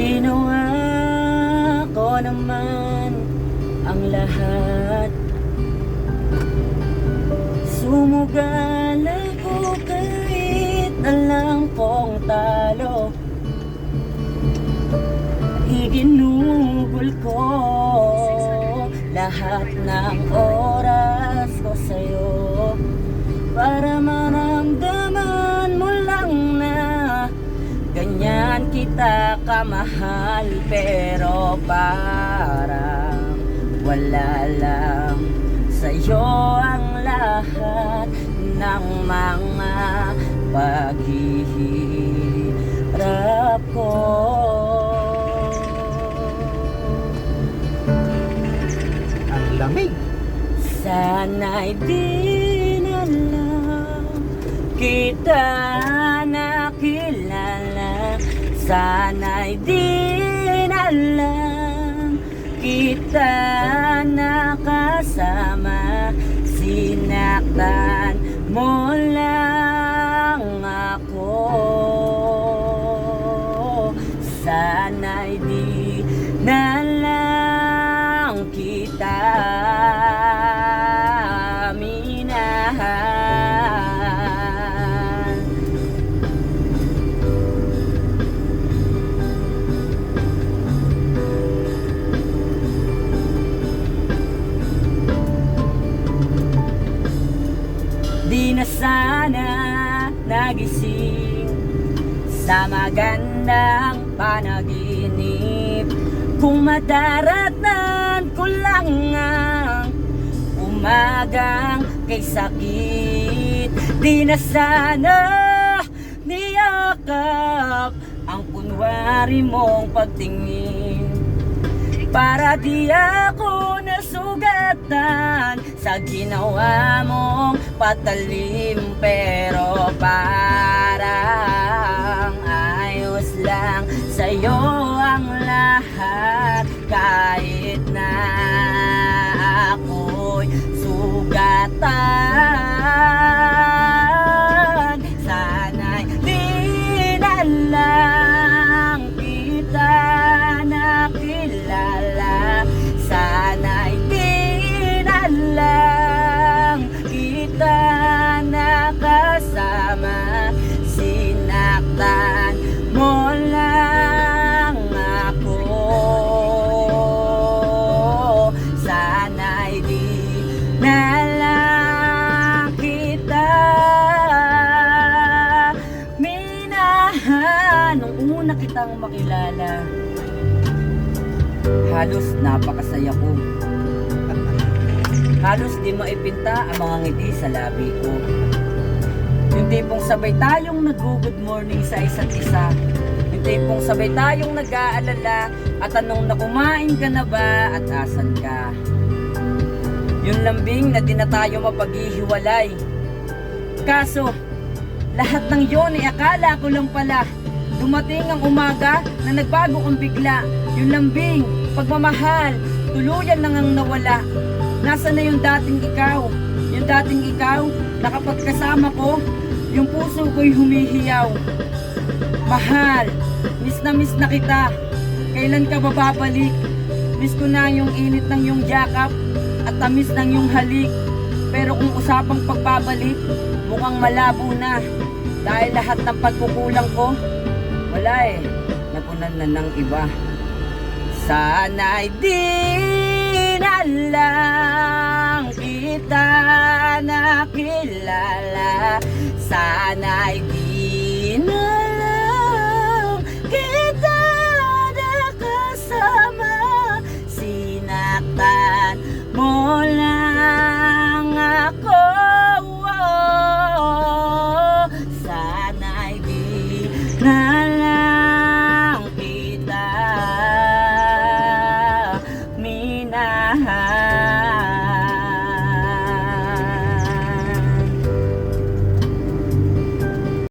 Ginawa ko naman ang lahat. Sumugal ako kahit alam kong talo. Iginugol ko lahat ng oras ko sa'yo para maramdaman mo lang na ganyan kita kamahal. Pero parang wala lang sa'yo ang lahat ng mga paghihirap ko. Ang lamig. Sana'y di na lang kita nakilala. Sana'y di na lang kita nakasama. Sinaktan mo lang ako. Sana'y di na lang kita minahal. Di na sana nagising sa magandang panaginip kung madaratan ko lang ang umagang kay sakit. Di na sana niyakap ang kunwari mong pagtingin para di ako nasugatan sa ginawa mong patalim. Pero parang ayos lang sa'yo ang lahat kahit na ako'y sugatan. Sana'y di na lang kita nakilala. Sana'y di na lang kita nakasama. Sinaktan mo lang ako. Sana'y di na lang kita minahan. Nung una kitang makilala, halos napakasaya ko. Halos di maipinta ang mga ngiti sa labi ko. Yung tipong sabay tayong nag-good morning sa isa't isa. Yung tipong sabay tayong nag-aalala at tanong na kumain ka na ba at asan ka. Yung lambing na di na tayo mapaghihiwalay. Kaso, lahat ng yun ay akala ko lang pala. Dumating ang umaga na nagbago kong bigla. Yung lambing, pagmamahal, tuluyan lang ang nawala. Nasaan na yung dating ikaw? Yung dating ikaw na kapag kasama ko, yung puso ko'y humihiyaw. Mahal, miss na kita. Kailan ka babalik? Miss ko na yung init ng yung yakap at tamis ng yung halik. Pero kung usapang pagbabalik, mukhang malabo na. Dahil lahat ng pagkukulang ko, wala eh, napunan na ng iba. Sana'y di na lang kita nakilala. Sana'y di na lang kita nakasama. Sinaktan mo lang ako. Sana'y di na